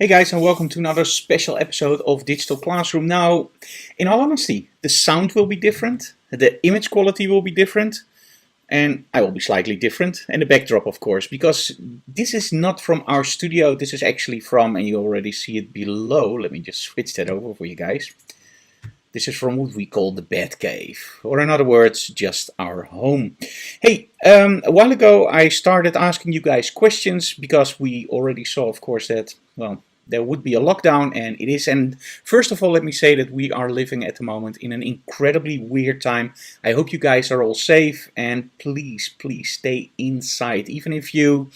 Hey guys, and welcome to another special episode of Digital Classroom. Now, in all honesty, the sound will be different, the image quality will be different, and I will be slightly different, and the backdrop of course, because this is not from our studio, this is actually from, and you already see it below, let me just switch that over for you guys. This is from what we call the Bat Cave, or in other words, just our home. Hey, a while ago I started asking you guys questions because we already saw, of course, that, well, there would be a lockdown, and it is. And first of all, let me say that we are living at the moment in an incredibly weird time. I hope you guys are all safe, and please, please stay inside. Even if you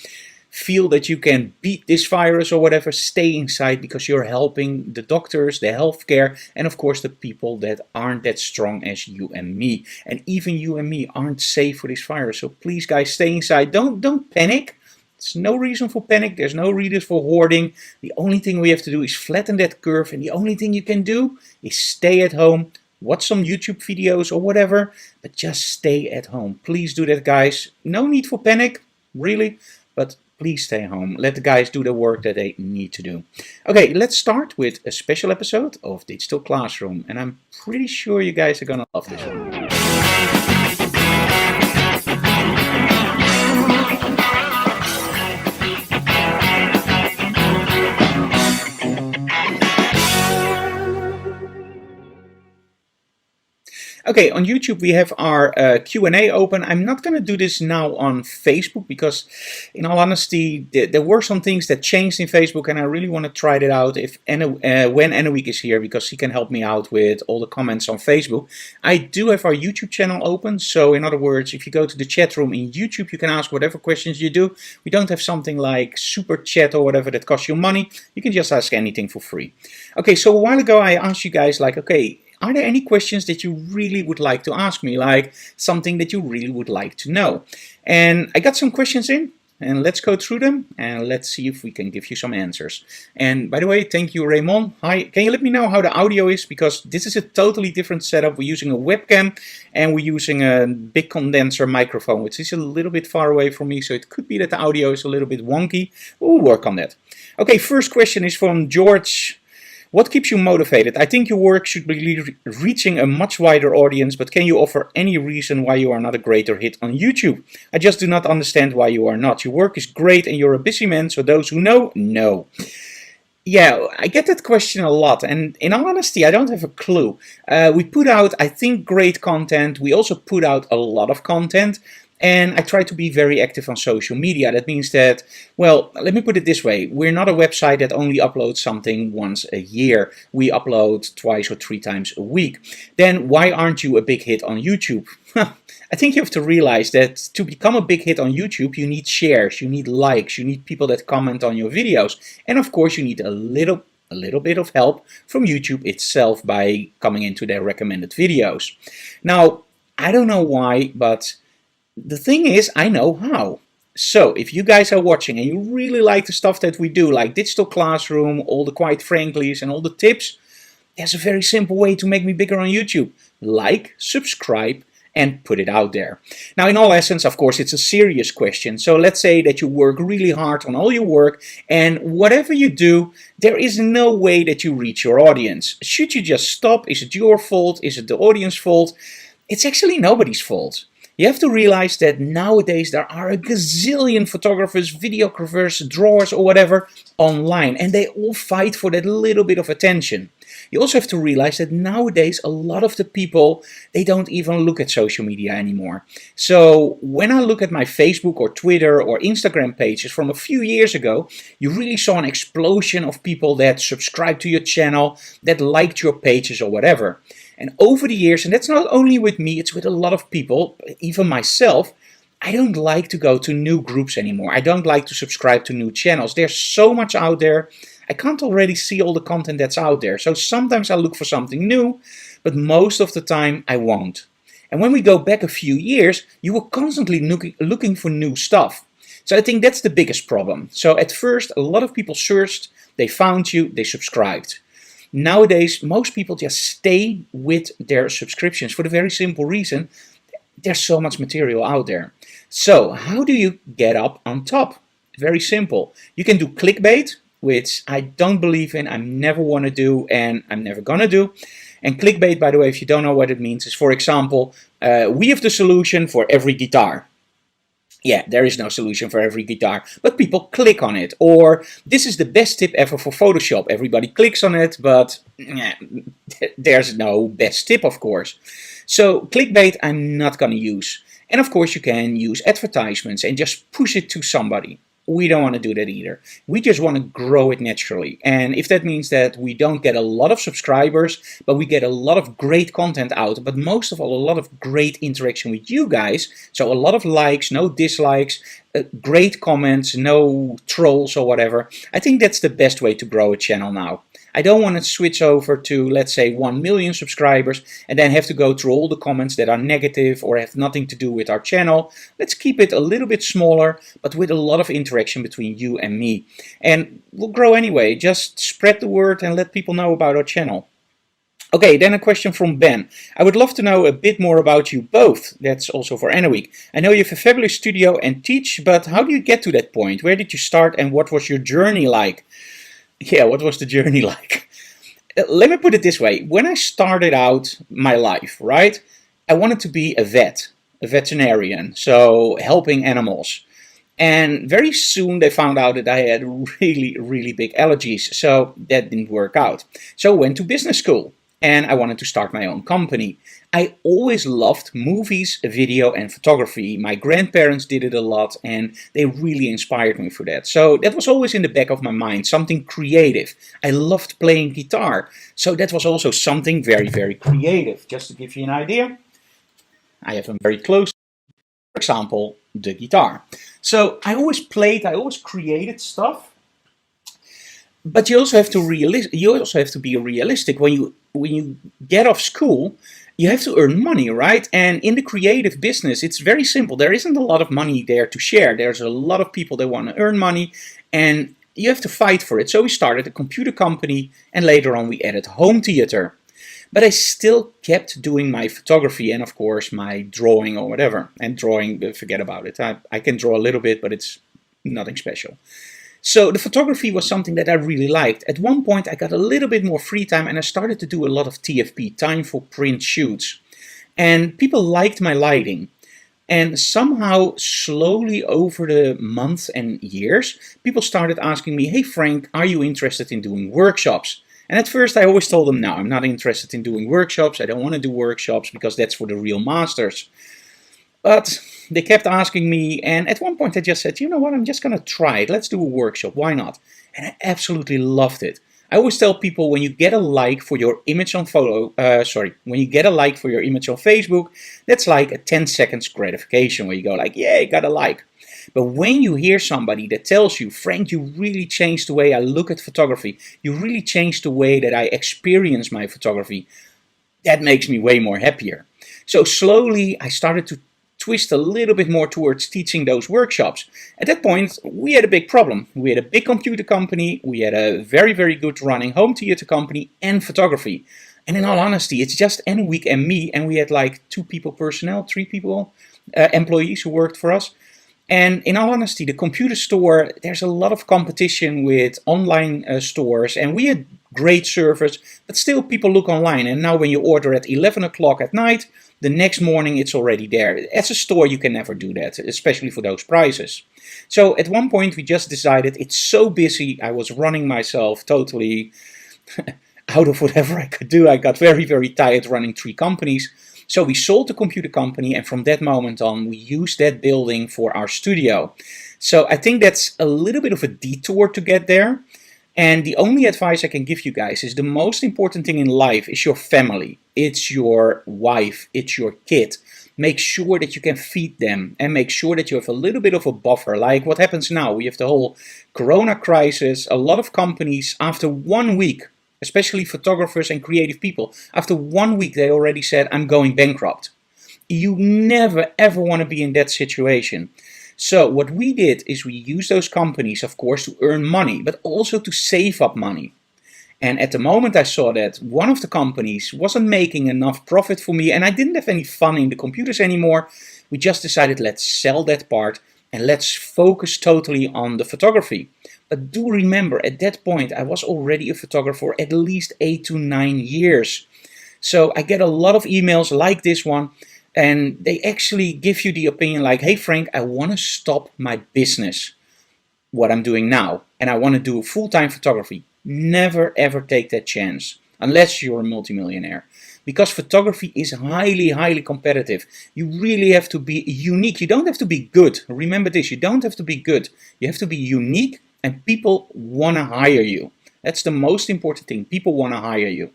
feel that you can beat this virus or whatever, stay inside, because you're helping the doctors, the healthcare, and of course the people that aren't that strong as you and me. And even you and me aren't safe for this virus. So please guys, stay inside. Don't panic. There's no reason for panic. There's no reason for hoarding. The only thing we have to do is flatten that curve, and the only thing you can do is stay at home, watch some YouTube videos or whatever, but just stay at home. Please do that, guys. No need for panic, really, but please stay home. Let the guys do the work that they need to do. Okay, let's start with a special episode of Digital Classroom, and I'm pretty sure you guys are gonna love this one. Okay, on YouTube we have our Q&A open. I'm not going to do this now on Facebook because, in all honesty, there were some things that changed in Facebook, and I really want to try that out when Anna is here, because she can help me out with all the comments on Facebook. I do have our YouTube channel open, so in other words, if you go to the chat room in YouTube, you can ask whatever questions you do. We don't have something like super chat or whatever that costs you money. You can just ask anything for free. Okay, so a while ago I asked you guys, like, okay, are there any questions that you really would like to ask me, like something that you really would like to know? And I got some questions in, and let's go through them, and let's see if we can give you some answers. And by the way, thank you, Raymond. Hi, can you let me know how the audio is? Because this is a totally different setup. We're using a webcam, and we're using a big condenser microphone, which is a little bit far away from me, so it could be that the audio is a little bit wonky. We'll work on that. Okay, first question is from George. What keeps you motivated? I think your work should be reaching a much wider audience, but can you offer any reason why you are not a greater hit on YouTube? I just do not understand why you are not. Your work is great and you're a busy man, so those who know. Yeah, I get that question a lot, and in all honesty, I don't have a clue. We put out, I think, great content. We also put out a lot of content. And I try to be very active on social media. That means that, well, let me put it this way. We're not a website that only uploads something once a year. We upload twice or three times a week. Then why aren't you a big hit on YouTube? I think you have to realize that to become a big hit on YouTube, you need shares, you need likes, you need people that comment on your videos. And of course, you need a little bit of help from YouTube itself by coming into their recommended videos. Now, I don't know why, but the thing is, I know how. So if you guys are watching and you really like the stuff that we do, like Digital Classroom, all the Quite Franklies and all the tips, there's a very simple way to make me bigger on YouTube. Like, subscribe, and put it out there. Now, in all essence, of course, it's a serious question. So let's say that you work really hard on all your work, and whatever you do, there is no way that you reach your audience. Should you just stop? Is it your fault? Is it the audience's fault? It's actually nobody's fault. You have to realize that nowadays there are a gazillion photographers, videographers, drawers or whatever online, and they all fight for that little bit of attention. You also have to realize that nowadays a lot of the people, they don't even look at social media anymore. So when I look at my Facebook or Twitter or Instagram pages from a few years ago, you really saw an explosion of people that subscribed to your channel, that liked your pages or whatever. And over the years, and that's not only with me, it's with a lot of people, even myself, I don't like to go to new groups anymore. I don't like to subscribe to new channels. There's so much out there. I can't already see all the content that's out there. So sometimes I look for something new, but most of the time I won't. And when we go back a few years, you were constantly looking for new stuff. So I think that's the biggest problem. So at first, a lot of people searched, they found you, they subscribed. Nowadays, most people just stay with their subscriptions for the very simple reason there's so much material out there. So how do you get up on top? Very simple. You can do clickbait, which I don't believe in, I never want to do, and I'm never gonna do. And clickbait, by the way, if you don't know what it means, is, for example, we have the solution for every guitar. Yeah, there is no solution for every guitar, but people click on it. Or this is the best tip ever for Photoshop. Everybody clicks on it, but there's no best tip, of course. So clickbait I'm not going to use. And of course you can use advertisements and just push it to somebody. We don't want to do that either. We just want to grow it naturally. And if that means that we don't get a lot of subscribers, but we get a lot of great content out, but most of all, a lot of great interaction with you guys. So a lot of likes, no dislikes, great comments, no trolls or whatever. I think that's the best way to grow a channel now. I don't want to switch over to, let's say, 1 million subscribers and then have to go through all the comments that are negative or have nothing to do with our channel. Let's keep it a little bit smaller, but with a lot of interaction between you and me. And we'll grow anyway. Just spread the word and let people know about our channel. Okay, then a question from Ben. I would love to know a bit more about you both. That's also for Anna Week. I know you have a fabulous studio and teach, but how do you get to that point? Where did you start and what was your journey like? Yeah, what was the journey like? Let me put it this way. When I started out my life, right, I wanted to be a veterinarian, so helping animals. And very soon they found out that I had really, really big allergies, so that didn't work out. So I went to business school and I wanted to start my own company. I always loved movies, video and photography. My grandparents did it a lot and they really inspired me for that. So that was always in the back of my mind, something creative. I loved playing guitar. So that was also something very, very creative. Just to give you an idea, I have them very close. For example, the guitar. So I always played, I always created stuff. But you also have to be realistic. When you get off school, you have to earn money, right? And in the creative business, it's very simple. There isn't a lot of money there to share. There's a lot of people that want to earn money, and you have to fight for it. So we started a computer company, and later on we added home theater. But I still kept doing my photography and, of course, my drawing or whatever. And drawing, forget about it. I can draw a little bit, but it's nothing special. So the photography was something that I really liked. At one point I got a little bit more free time and I started to do a lot of TFP, time for print shoots. And people liked my lighting. And somehow, slowly over the months and years, people started asking me, hey Frank, are you interested in doing workshops? And at first I always told them, no, I'm not interested in doing workshops. I don't want to do workshops because that's for the real masters. But they kept asking me, and at one point I just said, you know what, I'm just going to try it. Let's do a workshop. Why not? And I absolutely loved it. I always tell people, when you get a like for your image on when you get a like for your image on Facebook, that's like a 10 seconds gratification where you go like, yeah, got a like. But when you hear somebody that tells you, Frank, you really changed the way I look at photography, you really changed the way that I experience my photography, that makes me way more happier. So slowly I started to twist a little bit more towards teaching those workshops. At that point, we had a big problem. We had a big computer company, we had a very, very good running home theater company and photography. And in all honesty, it's just Anna Week and me, and we had like 2 people personnel, 3 people, employees who worked for us. And in all honesty, the computer store, there's a lot of competition with online stores, and we had great service, but still people look online. And now when you order at 11 o'clock at night, the next morning it's already there. As a store, you can never do that, especially for those prices. So at one point we just decided, it's so busy, I was running myself totally out of whatever I could do. I got very, very tired running 3 companies. So we sold the computer company, and from that moment on we used that building for our studio. So I think that's a little bit of a detour to get there. And the only advice I can give you guys is the most important thing in life is your family. It's your wife, it's your kid. Make sure that you can feed them and make sure that you have a little bit of a buffer. Like what happens now, we have the whole Corona crisis. A lot of companies, after 1 week, especially photographers and creative people, after 1 week they already said, I'm going bankrupt. You never ever want to be in that situation. So what we did is we used those companies, of course, to earn money, but also to save up money. And at the moment I saw that one of the companies wasn't making enough profit for me and I didn't have any fun in the computers anymore, we just decided, let's sell that part and let's focus totally on the photography. But do remember, at that point, I was already a photographer for at least 8 to 9 years. So I get a lot of emails like this one, and they actually give you the opinion like, hey Frank, I want to stop my business, what I'm doing now, and I want to do full-time photography. Never ever take that chance, unless you're a multimillionaire. Because photography is highly, highly competitive. You really have to be unique. You don't have to be good. Remember this, you don't have to be good. You have to be unique, and people want to hire you. That's the most important thing. People want to hire you.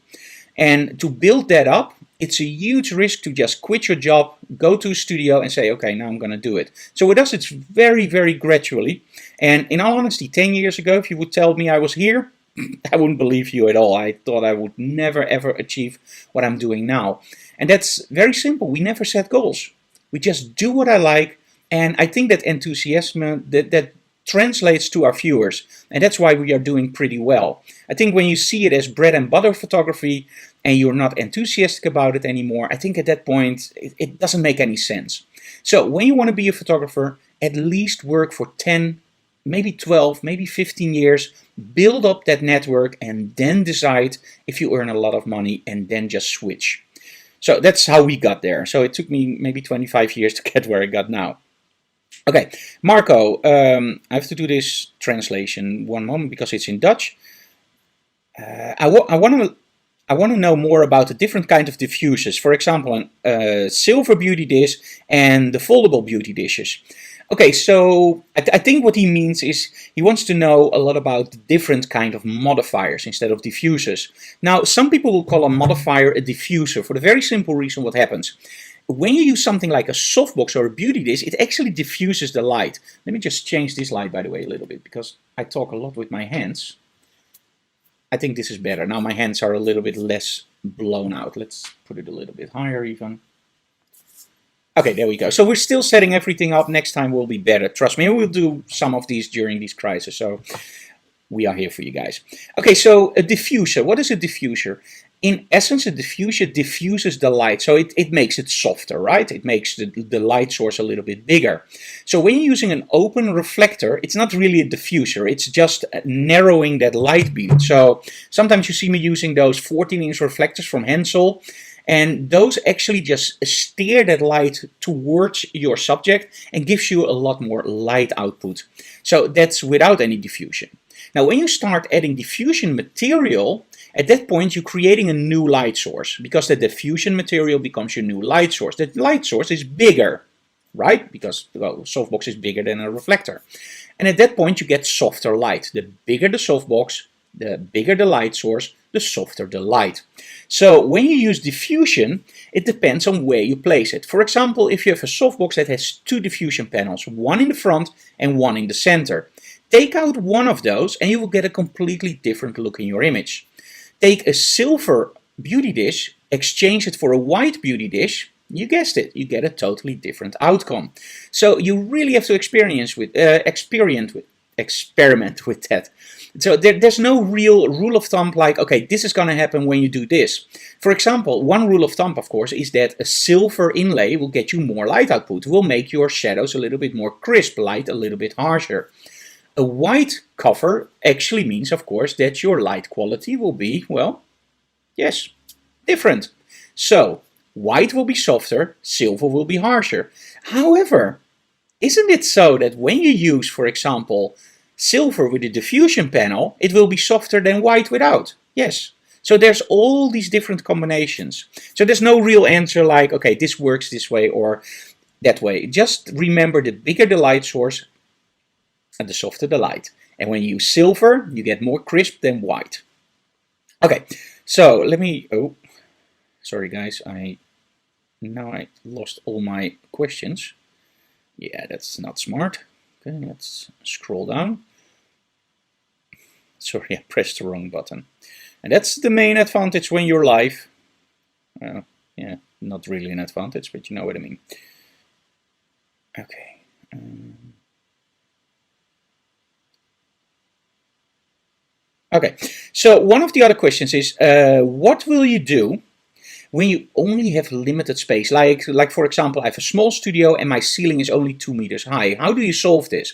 And to build that up, it's a huge risk to just quit your job, go to a studio and say, okay, now I'm going to do it. So with us, it's very, very gradually. And in all honesty, 10 years ago, if you would tell me I was here, I wouldn't believe you at all. I thought I would never, ever achieve what I'm doing now. And that's very simple. We never set goals. We just do what I like. And I think that enthusiasm, that translates to our viewers, and that's why we are doing pretty well. I think when you see it as bread and butter photography and you're not enthusiastic about it anymore, I think at that point it doesn't make any sense. So when you want to be a photographer, at least work for 10, maybe 12, maybe 15 years, build up that network, and then decide if you earn a lot of money, and then just switch. So that's how we got there. So it took me maybe 25 years to get where I got now. Okay, Marco, I have to do this translation one moment because it's in Dutch. I want to know more about the different kind of diffusers. For example, a silver beauty dish and the foldable beauty dishes. Okay, so I think what he means is he wants to know a lot about the different kind of modifiers instead of diffusers. Now, some people will call a modifier a diffuser for the very simple reason what happens. When you use something like a softbox or a beauty dish, it actually diffuses the light. Let me just change this light, by the way, a little bit, because I talk a lot with my hands. I think this is better. Now my hands are a little bit less blown out. Let's put it a little bit higher even. Okay, there we go. So we're still setting everything up. Next time will be better. Trust me, we'll do some of these during these crises. So we are here for you guys. Okay, so a diffuser. What is a diffuser? In essence, a diffuser diffuses the light, so it makes it softer, right? It makes the light source a little bit bigger. So when you're using an open reflector, it's not really a diffuser, it's just narrowing that light beam. So sometimes you see me using those 14-inch reflectors from Hensel, and those actually just steer that light towards your subject and gives you a lot more light output. So that's without any diffusion. Now when you start adding diffusion material, at that point you're creating a new light source, because the diffusion material becomes your new light source. The light source is bigger, right? Because, well, softbox is bigger than a reflector. And at that point you get softer light. The bigger the softbox, the bigger the light source, the softer the light. So when you use diffusion, it depends on where you place it. For example, if you have a softbox that has two diffusion panels, one in the front and one in the center, take out one of those and you will get a completely different look in your image. Take a silver beauty dish, exchange it for a white beauty dish, you guessed it, you get a totally different outcome. So you really have to experiment with that. So there's no real rule of thumb like, okay, this is going to happen when you do this. For example, one rule of thumb, of course, is that a silver inlay will get you more light output, will make your shadows a little bit more crisp, light a little bit harsher. A white cover actually means, of course, that your light quality will be, well, yes, different. So, white will be softer, silver will be harsher. However, isn't it so that when you use, for example, silver with a diffusion panel, it will be softer than white without? Yes. So there's all these different combinations. So there's no real answer like, okay, this works this way or that way. Just remember, the bigger the light source, and the softer the light. And when you use silver, you get more crisp than white. Okay, so let me, oh, sorry guys, now I lost all my questions. Yeah, that's not smart. Okay, let's scroll down. Sorry, I pressed the wrong button. And that's the main advantage when you're live. Yeah, not really an advantage, but you know what I mean. Okay. Okay, so one of the other questions is, what will you do when you only have limited space, like for example, I have a small studio and my ceiling is only 2 meters high. How do you solve this?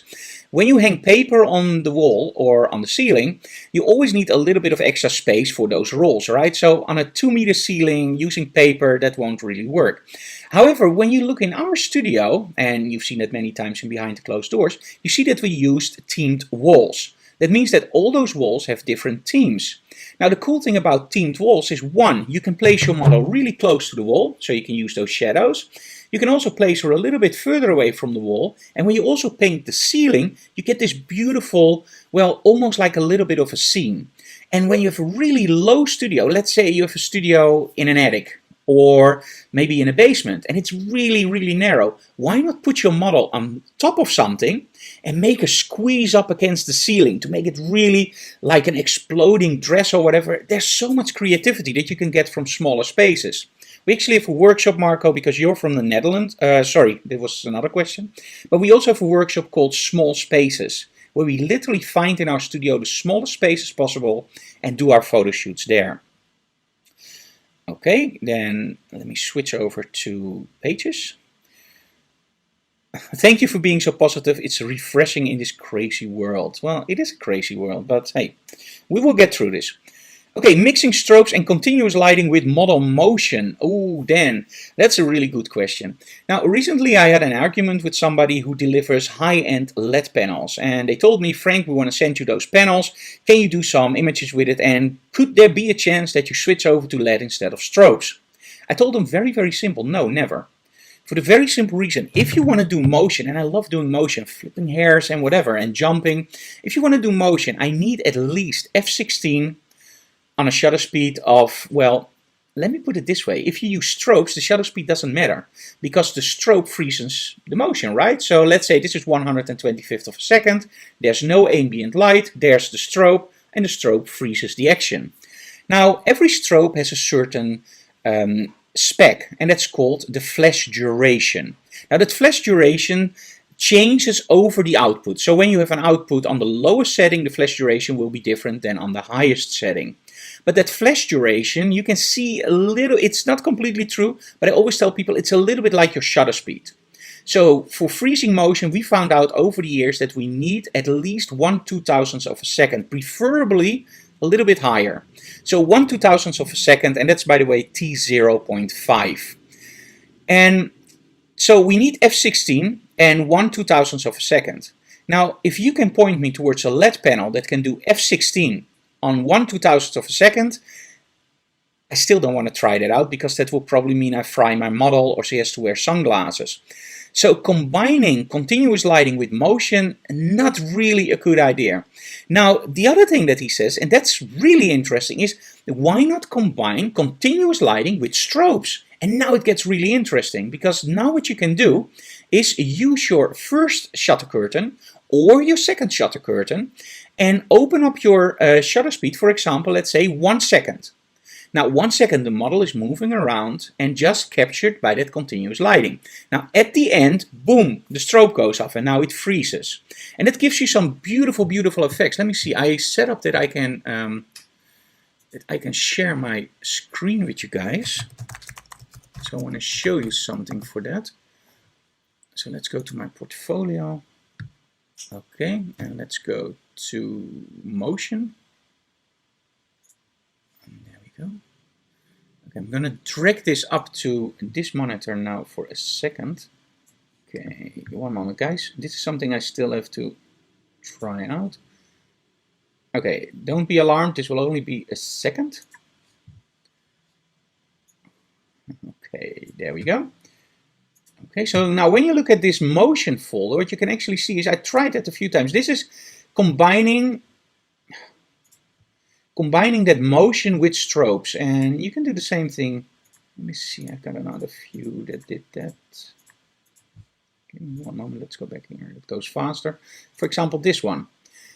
When you hang paper on the wall or on the ceiling, you always need a little bit of extra space for those rolls, right? So on a 2-meter ceiling, using paper, that won't really work. However, when you look in our studio, and you've seen it many times in behind the closed doors, you see that we used themed walls. That means that all those walls have different themes. Now the cool thing about themed walls is, one, you can place your model really close to the wall, so you can use those shadows. You can also place her a little bit further away from the wall, and when you also paint the ceiling, you get this beautiful, well, almost like a little bit of a scene. And when you have a really low studio, let's say you have a studio in an attic, or maybe in a basement, and it's really, really narrow, why not put your model on top of something and make a squeeze up against the ceiling to make it really like an exploding dress or whatever? There's so much creativity that you can get from smaller spaces. We actually have a workshop, Marco, because you're from the Netherlands. Sorry, there was another question. But we also have a workshop called Small Spaces, where we literally find in our studio the smallest spaces possible and do our photo shoots there. Okay, then let me switch over to pages. Thank you for being so positive. It's refreshing in this crazy world. Well, it is a crazy world, but hey, we will get through this. Okay, mixing strobes and continuous lighting with model motion. Oh, Dan, that's a really good question. Now, recently I had an argument with somebody who delivers high-end LED panels, and they told me, Frank, we want to send you those panels. Can you do some images with it, and could there be a chance that you switch over to LED instead of strobes? I told them very, very simple, no, never. For the very simple reason, if you want to do motion, and I love doing motion, flipping hairs and whatever, and jumping, if you want to do motion, I need at least f16 on a shutter speed of, well, let me put it this way. If you use strobes, the shutter speed doesn't matter because the strobe freezes the motion, right? So let's say this is 125th of a second. There's no ambient light. There's the strobe, and the strobe freezes the action. Now, every strobe has a certain spec, and that's called the flash duration. Now, that flash duration changes over the output. So when you have an output on the lowest setting, the flash duration will be different than on the highest setting. But that flash duration, you can see a little, it's not completely true, but I always tell people it's a little bit like your shutter speed. So for freezing motion, we found out over the years that we need at least 1/2000th of a second, preferably a little bit higher. So 1/2000th of a second, and that's, by the way, T0.5. And so we need f16 and 1/2000th of a second. Now, if you can point me towards a LED panel that can do f16 on 1/2000th of a second, I still don't want to try that out because that will probably mean I fry my model or she has to wear sunglasses. So combining continuous lighting with motion, not really a good idea. Now, the other thing that he says, and that's really interesting, is why not combine continuous lighting with strobes? And now it gets really interesting, because now what you can do is use your first shutter curtain or your second shutter curtain and open up your shutter speed, for example, let's say 1 second. Now, 1 second, the model is moving around and just captured by that continuous lighting. Now, at the end, boom, the strobe goes off and now it freezes. And that gives you some beautiful, beautiful effects. Let me see, I set up that I can share my screen with you guys. So I want to show you something for that. So let's go to my portfolio. Okay, and let's go to motion. And there we go. Okay, I'm going to drag this up to this monitor now for a second. Okay, one moment, guys. This is something I still have to try out. Okay, don't be alarmed. This will only be a second. Okay, there we go. Okay, so now when you look at this motion folder, what you can actually see is I tried that a few times. This is combining that motion with strobes, and you can do the same thing. Let me see, I've got another few that did that. Give me one moment, let's go back here. It goes faster. For example, this one.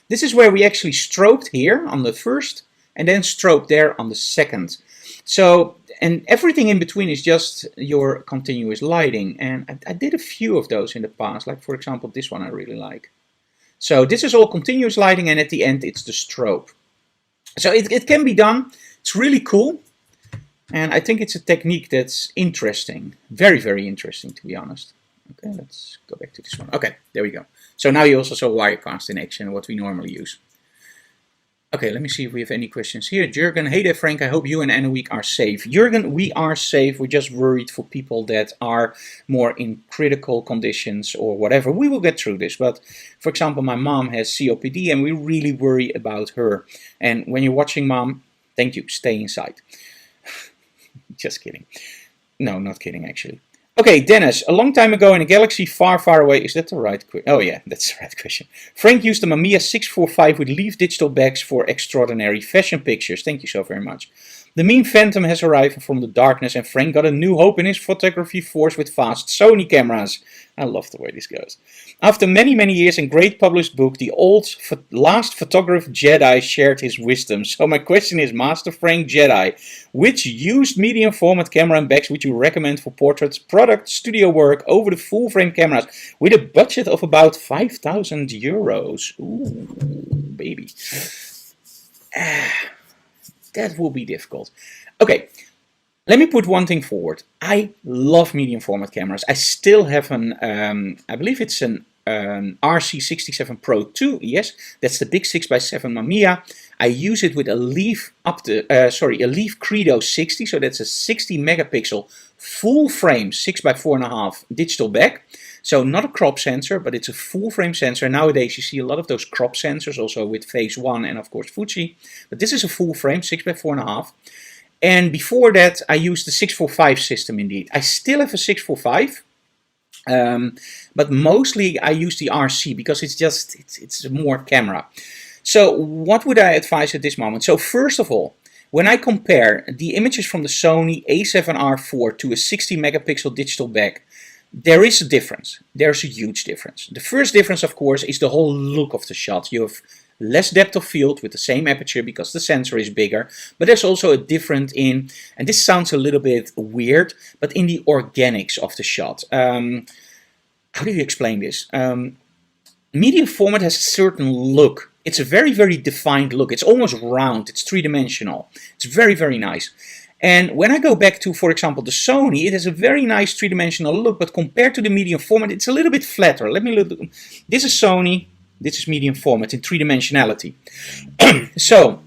This is where we actually strobed here on the first and then strobed there on the second. So, and everything in between is just your continuous lighting. And I did a few of those in the past, like for example, this one I really like. So this is all continuous lighting, and at the end it's the strobe. So it can be done. It's really cool. And I think it's a technique that's interesting. Very, very interesting, to be honest. Okay, let's go back to this one. Okay, there we go. So now you also saw Wirecast in action, what we normally use. Okay, let me see if we have any questions here. Jurgen, hey there, Frank. I hope you and Anna Week are safe. Jurgen, we are safe. We're just worried for people that are more in critical conditions or whatever. We will get through this. But for example, my mom has COPD and we really worry about her. And when you're watching, Mom, thank you. Stay inside. Just kidding. No, not kidding, actually. Okay, Dennis, a long time ago in a galaxy far, far away, is that the right question? Oh yeah, that's the right question. Frank used the Mamiya 645 with leaf digital bags for extraordinary fashion pictures. Thank you so very much. The meme Phantom has arrived from the darkness and Frank got a new hope in his photography force with fast Sony cameras. I love the way this goes. After many, many years in great published book, the last photographer Jedi shared his wisdom. So my question is, Master Frank Jedi, which used medium format camera and bags would you recommend for portraits, product, studio work over the full frame cameras with a budget of about 5,000 euros? Ooh, baby. That will be difficult. Okay, let me put one thing forward. I love medium format cameras. I still have an, I believe it's an RC67 Pro 2. Yes, that's the big 6x7 Mamiya. I use it with a Leaf a Leaf Credo 60. So that's a 60 megapixel full frame 6x4.5 digital bag. So not a crop sensor, but it's a full frame sensor. Nowadays you see a lot of those crop sensors also with Phase 1 and of course Fuji. But this is a full frame 6x4.5. And before that I used the 645 system indeed. I still have a 645. But mostly I use the RC because it's more camera. So what would I advise at this moment? So first of all, when I compare the images from the Sony A7R4 to a 60 megapixel digital bag, there is a difference. There's a huge difference. The first difference, of course, is the whole look of the shot. You have less depth of field with the same aperture because the sensor is bigger, but there's also a difference in, and this sounds a little bit weird, but in the organics of the shot. How do you explain this? Medium format has a certain look. It's a very, very defined look. It's almost round. It's three-dimensional. It's very, very nice. And when I go back to, for example, the Sony, it has a very nice three-dimensional look, but compared to the medium format, it's a little bit flatter. Let me look. This is Sony. This is medium format in three-dimensionality. So,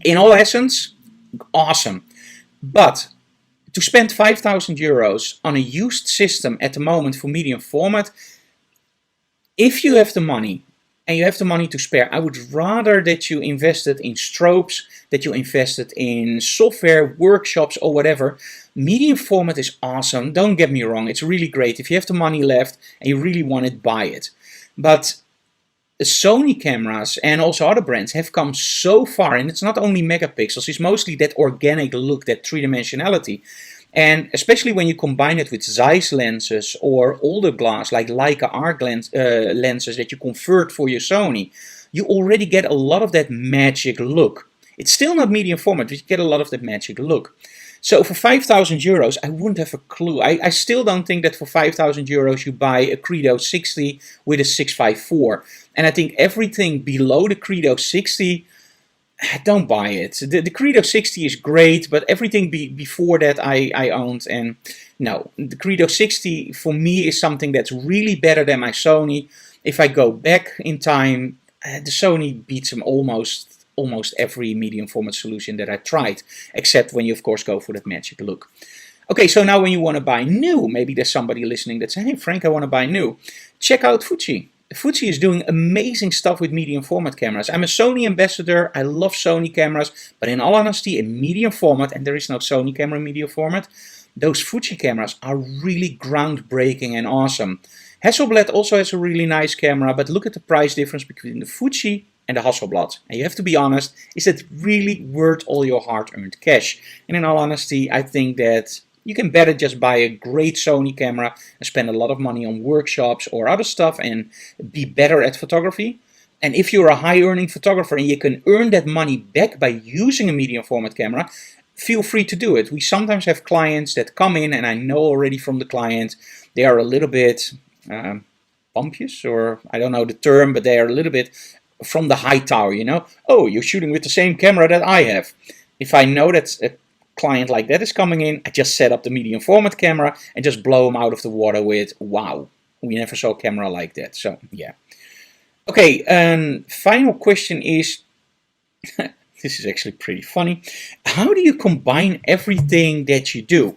in all essence, awesome. But to spend 5,000 euros on a used system at the moment for medium format, if you have the money, and you have the money to spare, I would rather that you invested in strobes, that you invested in software, workshops or whatever. Medium format is awesome, don't get me wrong, it's really great. If you have the money left and you really want it, buy it. But the Sony cameras and also other brands have come so far, and it's not only megapixels, it's mostly that organic look, that three-dimensionality. And especially when you combine it with Zeiss lenses or older glass like Leica arc lenses that you convert for your Sony, you already get a lot of that magic look. It's still not medium format, but you get a lot of that magic look. So for 5,000 euros, I wouldn't have a clue. I still don't think that for 5,000 euros you buy a Credo 60 with a 654. And I think everything below the Credo 60, don't buy it. The Credo 60 is great, but everything before that I owned, and no. The Credo 60 for me is something that's really better than my Sony. If I go back in time, the Sony beats them almost every medium format solution that I tried, except when you of course go for that magic look. Okay, so now when you want to buy new, maybe there's somebody listening that says, hey Frank, I want to buy new. Check out Fuji. Fuji is doing amazing stuff with medium format cameras. I'm a Sony ambassador, I love Sony cameras, but in all honesty, in medium format, and there is no Sony camera in medium format, those Fuji cameras are really groundbreaking and awesome. Hasselblad also has a really nice camera, but look at the price difference between the Fuji and the Hasselblad. And you have to be honest, is that really worth all your hard-earned cash? And in all honesty, I think that you can better just buy a great Sony camera and spend a lot of money on workshops or other stuff and be better at photography. And if you're a high-earning photographer and you can earn that money back by using a medium format camera, feel free to do it. We sometimes have clients that come in, and I know already from the client, they are a little bit bumptious, or I don't know the term, but they are a little bit from the high tower, you know. Oh, you're shooting with the same camera that I have. If I know that's client like that is coming in, I just set up the medium format camera and just blow them out of the water with, wow, we never saw a camera like that. So yeah. Okay, final question is, this is actually pretty funny. How do you combine everything that you do?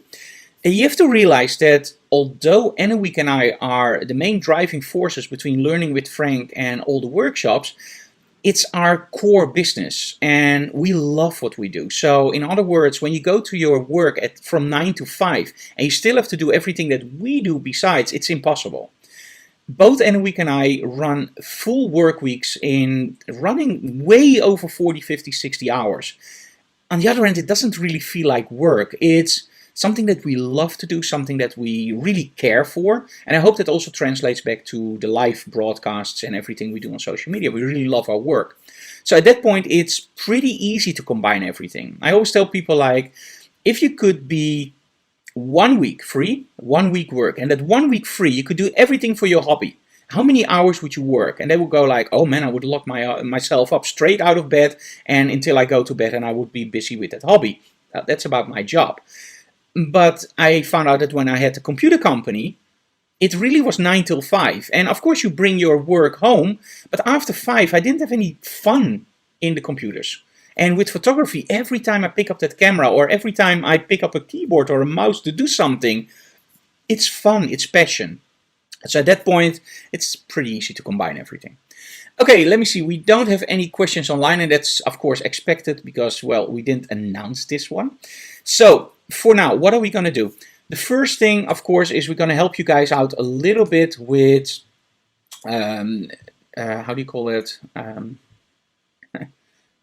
And you have to realize that although Week and I are the main driving forces between Learning with Frank and all the workshops, it's our core business and we love what we do. So in other words, when you go to your work from 9 to 5 and you still have to do everything that we do besides, it's impossible. Both Week and I run full work weeks in running way over 40, 50, 60 hours. On the other hand, it doesn't really feel like work. It's something that we love to do, something that we really care for. And I hope that also translates back to the live broadcasts and everything we do on social media. We really love our work. So at that point, it's pretty easy to combine everything. I always tell people, like, if you could be 1 week free, 1 week work, and that 1 week free, you could do everything for your hobby. How many hours would you work? And they would go like, oh man, I would lock myself up straight out of bed and until I go to bed and I would be busy with that hobby. That's about my job. But I found out that when I had the computer company, it really was 9 till 5. And of course you bring your work home, but after 5 I didn't have any fun in the computers. And with photography, every time I pick up that camera or every time I pick up a keyboard or a mouse to do something, it's fun, it's passion. So at that point, it's pretty easy to combine everything. Okay, let me see. We don't have any questions online, and that's of course expected because, well, we didn't announce this one. So for now, what are we going to do? The first thing, of course, is we're going to help you guys out a little bit with, how do you call it?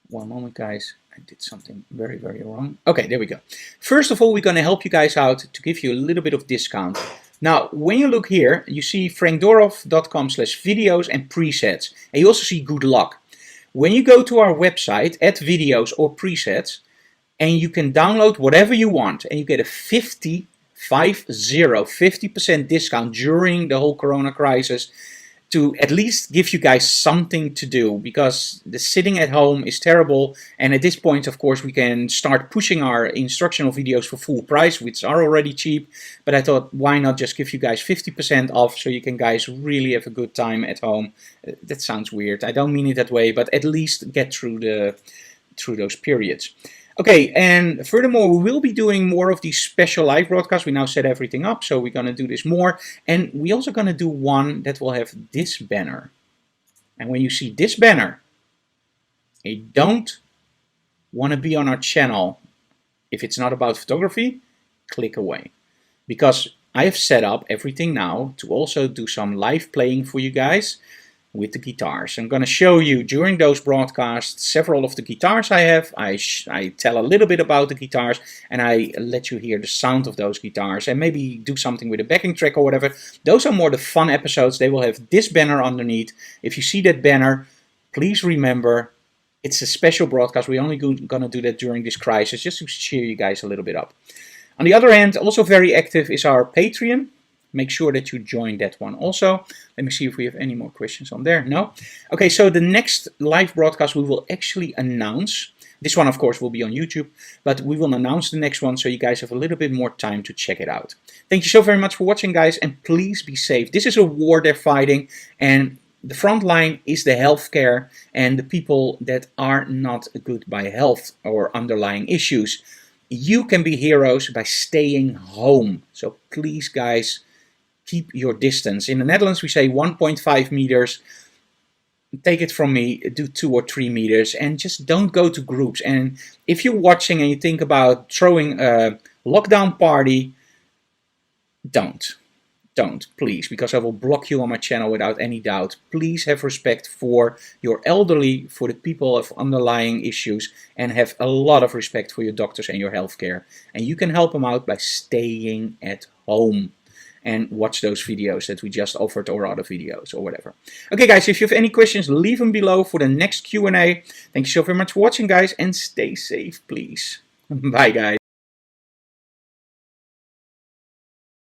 One moment, guys. I did something very, very wrong. Okay, there we go. First of all, we're going to help you guys out to give you a little bit of discount. Now, when you look here, you see frankdorov.com/videos and presets. And you also see good luck. When you go to our website, at videos or presets, and you can download whatever you want, and you get a 50% discount during the whole Corona crisis to at least give you guys something to do, because the sitting at home is terrible. And at this point, of course, we can start pushing our instructional videos for full price, which are already cheap. But I thought, why not just give you guys 50% off so you can guys really have a good time at home. That sounds weird. I don't mean it that way, but at least get through those periods. Okay, and furthermore, we will be doing more of these special live broadcasts. We now set everything up, so we're going to do this more. And we're also going to do one that will have this banner. And when you see this banner, you don't want to be on our channel. If it's not about photography, click away. Because I have set up everything now to also do some live playing for you guys with the guitars. I'm going to show you during those broadcasts several of the guitars I have. I tell a little bit about the guitars and I let you hear the sound of those guitars and maybe do something with a backing track or whatever. Those are more the fun episodes. They will have this banner underneath. If you see that banner, please remember it's a special broadcast. We're only going to do that during this crisis just to cheer you guys a little bit up. On the other hand, also very active is our Patreon. Make sure that you join that one also. Let me see if we have any more questions on there. No? Okay, so the next live broadcast we will actually announce. This one, of course, will be on YouTube, but we will announce the next one so you guys have a little bit more time to check it out. Thank you so very much for watching, guys, and please be safe. This is a war they're fighting, and the front line is the healthcare and the people that are not good by health or underlying issues. You can be heroes by staying home. So please, guys, keep your distance. In the Netherlands, we say 1.5 meters. Take it from me, do 2 or 3 meters, and just don't go to groups. And if you're watching and you think about throwing a lockdown party, don't, please, because I will block you on my channel without any doubt. Please have respect for your elderly, for the people of underlying issues, and have a lot of respect for your doctors and your healthcare. And you can help them out by staying at home and watch those videos that we just offered or other videos or whatever. Okay, guys, if you have any questions, leave them below for the next Q&A. Thank you so very much for watching, guys, and stay safe, please. Bye, guys.